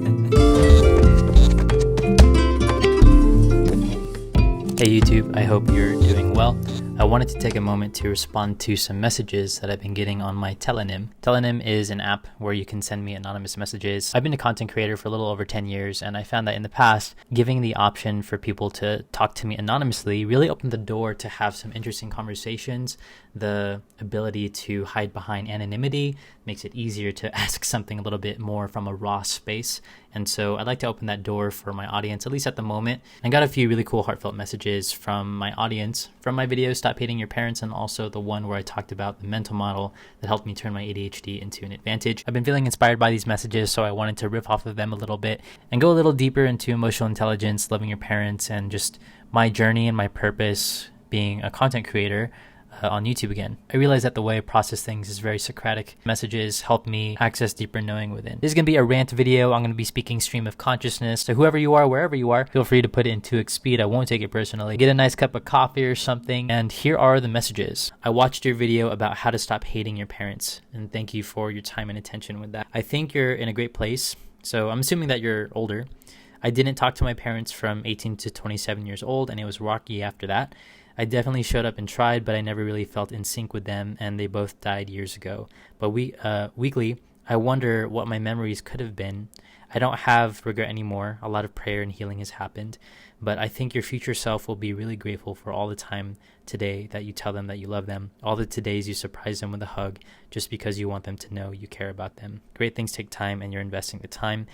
Hey YouTube, I hope you're doing well. I wanted to take a moment to respond to some messages that I've been getting on my Telenym. Telenym is an app where you can send me anonymous messages. I've been a content creator for a little over 10 years, and I found that in the past, giving the option for people to talk to me anonymously really opened the door to have some interesting conversations. The ability to hide behind anonymity makes it easier to ask something a little bit more from a raw space. And so I'd like to open that door for my audience, at least at the moment. I got a few really cool heartfelt messages from my audience, from my video, Stop Hating Your Parents, and also the one where I talked about the mental model that helped me turn my ADHD into an advantage. I've been feeling inspired by these messages, so I wanted to riff off of them a little bit and go a little deeper into emotional intelligence, loving your parents, and just my journey and my purpose being a content creator on YouTube again. I realize that the way I process things is very Socratic. Messages help me access deeper knowing within. This is going to be a rant video. I'm going to be speaking stream of consciousness. So whoever you are, wherever you are, feel free to put it in 2x speed. I won't take it personally. Get a nice cup of coffee or something. And here are the messages. I watched your video about how to stop hating your parents. And thank you for your time and attention with that. I think you're in a great place. So I'm assuming that you're older. I didn't talk to my parents from 18 to 27 years old, and it was rocky after that. I definitely showed up and tried, but I never really felt in sync with them, and they both died years ago. But weekly, I wonder what my memories could have been. I don't have regret anymore. A lot of prayer and healing has happened, but I think your future self will be really grateful for all the time today that you tell them that you love them, all the todays you surprise them with a hug just because you want them to know you care about them. Great things take time, and you're investing the time.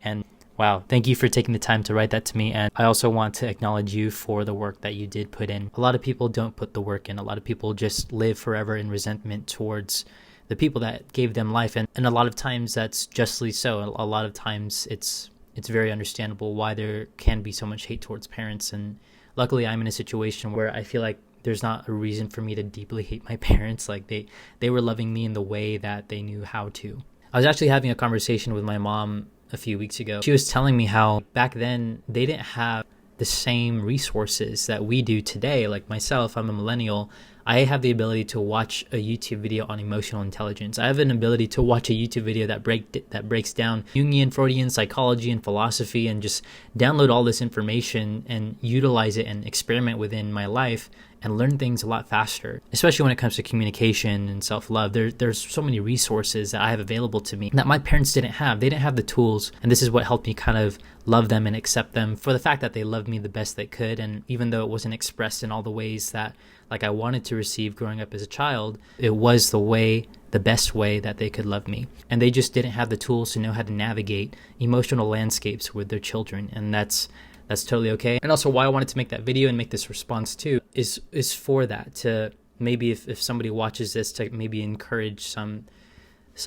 And wow, thank you for taking the time to write that to me. And I also want to acknowledge you for the work that you did put in. A lot of people don't put the work in. A lot of people just live forever in resentment towards the people that gave them life. And a lot of times that's justly so. A lot of times it's very understandable why there can be so much hate towards parents. And luckily I'm in a situation where I feel like there's not a reason for me to deeply hate my parents. Like they were loving me in the way that they knew how to. I was actually having a conversation with my mom a few weeks ago. She was telling me how back then they didn't have the same resources that we do today. Like myself, I'm a millennial. I have the ability to watch a YouTube video on emotional intelligence. I have an ability to watch a YouTube video that breaks down Jungian, Freudian psychology and philosophy, and just download all this information and utilize it and experiment within my life and learn things a lot faster, especially when it comes to communication and self-love. There's so many resources that I have available to me that my parents didn't have. They didn't have the tools, and this is what helped me kind of love them and accept them for the fact that they loved me the best they could. And even though it wasn't expressed in all the ways that like I wanted to receive growing up as a child, it was the best way that they could love me. And they just didn't have the tools to know how to navigate emotional landscapes with their children, and that's totally okay. And also why I wanted to make that video and make this response too is for that, to maybe if somebody watches this, to maybe encourage some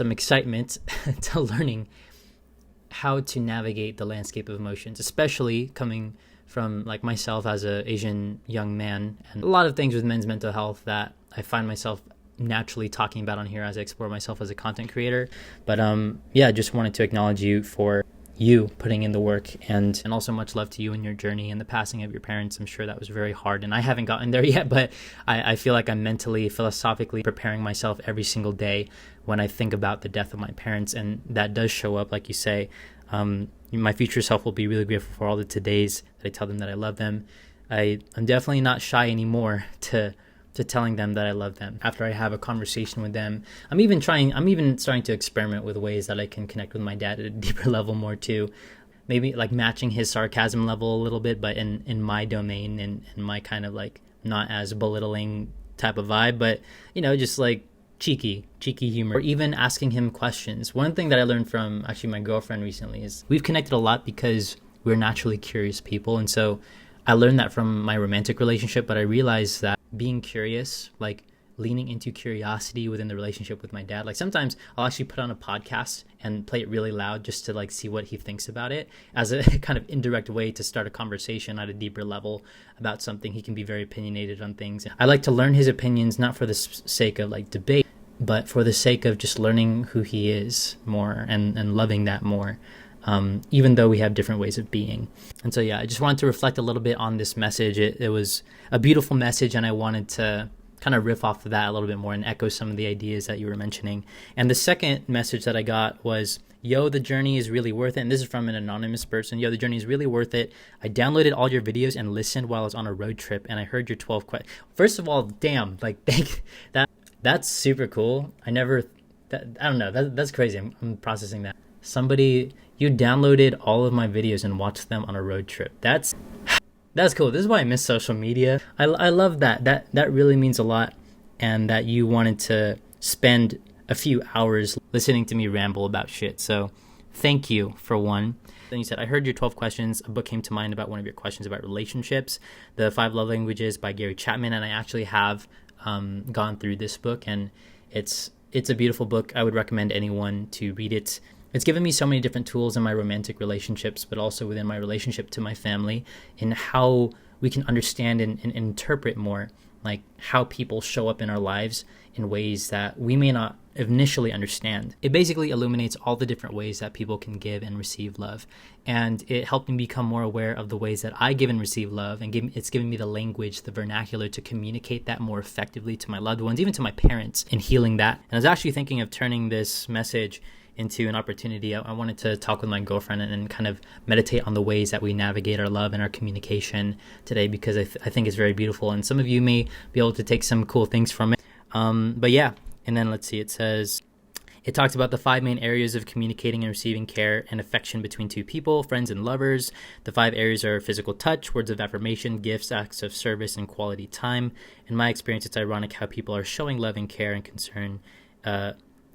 excitement to learning how to navigate the landscape of emotions, especially coming from like myself as a Asian young man, and a lot of things with men's mental health that I find myself naturally talking about on here as I explore myself as a content creator. But just wanted to acknowledge you for you putting in the work, and also much love to you in your journey and the passing of your parents. I'm sure that was very hard, and I haven't gotten there yet, but I feel like I'm mentally, philosophically preparing myself every single day when I think about the death of my parents, and that does show up, like you say. My future self will be really grateful for all the todays that I tell them that I love them. I'm definitely not shy anymore to telling them that I love them. After I have a conversation with them, I'm even starting to experiment with ways that I can connect with my dad at a deeper level more too. Maybe like matching his sarcasm level a little bit, but in my domain and in my kind of like not as belittling type of vibe, but just like cheeky humor, or even asking him questions. One thing that I learned from actually my girlfriend recently is we've connected a lot because we're naturally curious people. And so I learned that from my romantic relationship, but I realized that being curious, like leaning into curiosity within the relationship with my dad, like sometimes I'll actually put on a podcast and play it really loud just to like see what he thinks about it, as a kind of indirect way to start a conversation at a deeper level about something. He can be very opinionated on things. I like to learn his opinions, not for the sake of like debate, but for the sake of just learning who he is more and loving that more. Even though we have different ways of being. And so, I just wanted to reflect a little bit on this message. It was a beautiful message, and I wanted to kind of riff off of that a little bit more and echo some of the ideas that you were mentioning. And the second message that I got was, Yo, the journey is really worth it. And this is from an anonymous person. Yo, the journey is really worth it. I downloaded all your videos and listened while I was on a road trip, and I heard your 12 questions. First of all, damn, like, thank that. That's super cool. I don't know. That's crazy. I'm processing that. Somebody, you downloaded all of my videos and watched them on a road trip. That's cool. This is why I miss social media. I love that. That really means a lot, and that you wanted to spend a few hours listening to me ramble about shit. So thank you, for one. Then you said, I heard your 12 questions. A book came to mind about one of your questions about relationships, The 5 Love Languages by Gary Chapman. And I actually have gone through this book, and it's a beautiful book. I would recommend anyone to read it. It's given me so many different tools in my romantic relationships, but also within my relationship to my family, in how we can understand and interpret more, like how people show up in our lives in ways that we may not initially understand. It basically illuminates all the different ways that people can give and receive love. And it helped me become more aware of the ways that I give and receive love. And it's given me the language, the vernacular to communicate that more effectively to my loved ones, even to my parents, in healing that. And I was actually thinking of turning this message into an opportunity. I wanted to talk with my girlfriend and kind of meditate on the ways that we navigate our love and our communication today, because I think it's very beautiful. And some of you may be able to take some cool things from it. But yeah. And then let's see, it talks about the 5 main areas of communicating and receiving care and affection between two people, friends and lovers. The 5 areas are physical touch, words of affirmation, gifts, acts of service, and quality time. In my experience, it's ironic how people are showing love and care and concern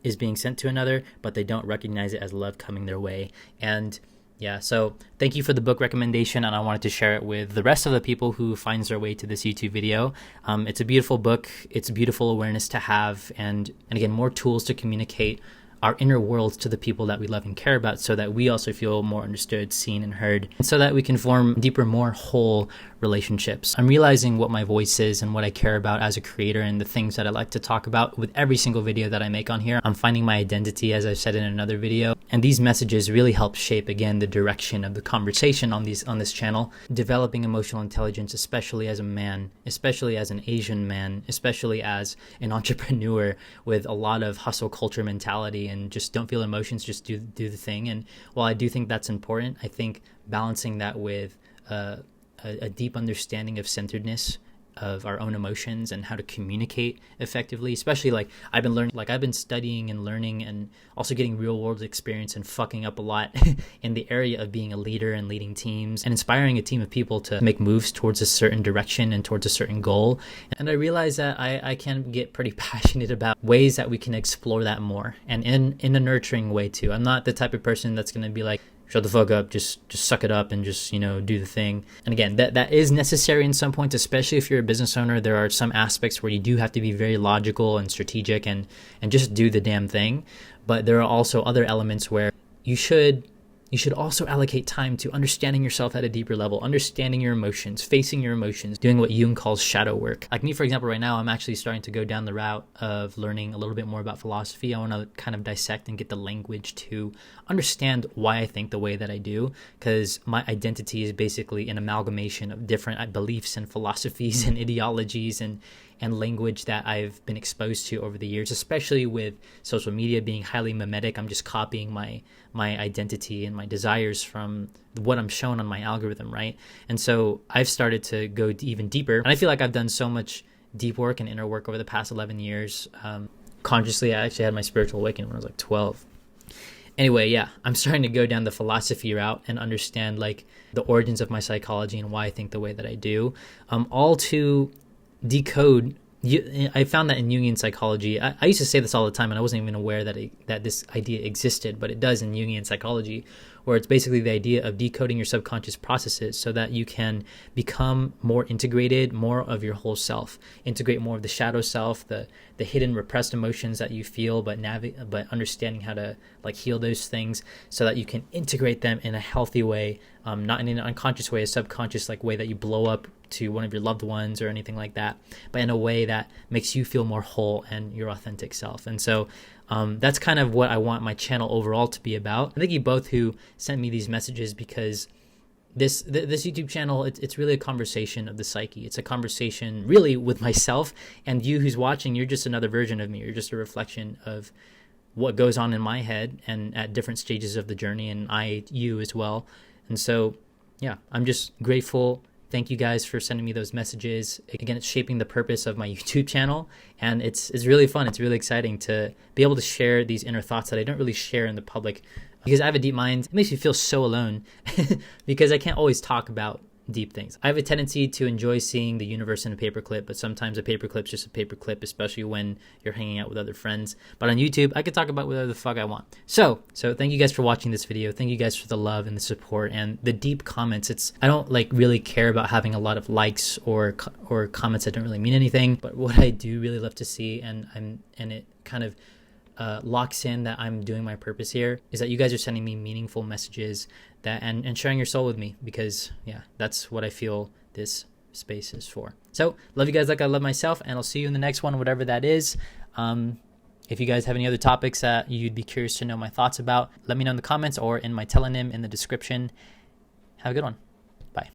is being sent to another, but they don't recognize it as love coming their way. And yeah, so thank you for the book recommendation, and I wanted to share it with the rest of the people who finds their way to this YouTube video. It's a beautiful book. It's a beautiful awareness to have, and again, more tools to communicate our inner worlds to the people that we love and care about, so that we also feel more understood, seen, and heard, and so that we can form deeper, more whole relationships. I'm realizing what my voice is and what I care about as a creator, and the things that I like to talk about with every single video that I make on here. I'm finding my identity, as I've said in another video, and these messages really help shape, again, the direction of the conversation on this channel. Developing emotional intelligence, especially as a man, especially as an Asian man, especially as an entrepreneur with a lot of hustle culture mentality, and just don't feel emotions, just do the thing. And while I do think that's important, I think balancing that with a deep understanding of centeredness of our own emotions and how to communicate effectively, especially like I've been studying and learning and also getting real world experience and fucking up a lot in the area of being a leader and leading teams and inspiring a team of people to make moves towards a certain direction and towards a certain goal. And I realize that I can get pretty passionate about ways that we can explore that more, and in a nurturing way too. I'm not the type of person that's going to be like, shut the fuck up, just suck it up and just, do the thing. And again, that is necessary in some points, especially if you're a business owner. There are some aspects where you do have to be very logical and strategic and just do the damn thing. But there are also other elements where you should also allocate time to understanding yourself at a deeper level, understanding your emotions, facing your emotions, doing what Jung calls shadow work. Like me, for example, right now, I'm actually starting to go down the route of learning a little bit more about philosophy. I want to kind of dissect and get the language to understand why I think the way that I do, because my identity is basically an amalgamation of different beliefs and philosophies and ideologies and language that I've been exposed to over the years, especially with social media being highly mimetic. I'm just copying my identity and my desires from what I'm shown on my algorithm, right? And so I've started to go even deeper. And I feel like I've done so much deep work and inner work over the past 11 years. Consciously, I actually had my spiritual awakening when I was like 12. Anyway, yeah, I'm starting to go down the philosophy route and understand like the origins of my psychology and why I think the way that I do, all to decode. I found that in Jungian psychology. I used to say this all the time, and I wasn't even aware that this idea existed, but it does in Jungian psychology, where it's basically the idea of decoding your subconscious processes so that you can become more integrated, more of your whole self, integrate more of the shadow self, the hidden repressed emotions that you feel, but understanding how to like heal those things so that you can integrate them in a healthy way, not in an unconscious way, a subconscious like way that you blow up to one of your loved ones or anything like that, but in a way that makes you feel more whole and your authentic self. And so that's kind of what I want my channel overall to be about. Thank you both who sent me these messages, because this YouTube channel, it's really a conversation of the psyche. It's a conversation really with myself, and you who's watching, you're just another version of me. You're just a reflection of what goes on in my head and at different stages of the journey, and you as well. And so, yeah, I'm just grateful. Thank you guys for sending me those messages. Again, it's shaping the purpose of my YouTube channel, and it's really fun. It's really exciting to be able to share these inner thoughts that I don't really share in the public, because I have a deep mind. It makes me feel so alone because I can't always talk about deep things. I have a tendency to enjoy seeing the universe in a paperclip, but sometimes a paperclip's just a paperclip, especially when you're hanging out with other friends. But on YouTube, I can talk about whatever the fuck I want. So thank you guys for watching this video. Thank you guys for the love and the support and the deep comments. I don't like really care about having a lot of likes or comments that don't really mean anything. But what I do really love to see, and it kind of locks in that I'm doing my purpose here, is that you guys are sending me meaningful messages and sharing your soul with me, because yeah, that's what I feel this space is for. So love you guys like I love myself, and I'll see you in the next one, whatever that is. If you guys have any other topics that you'd be curious to know my thoughts about, let me know in the comments or in my telenym in the description. Have a good one. Bye.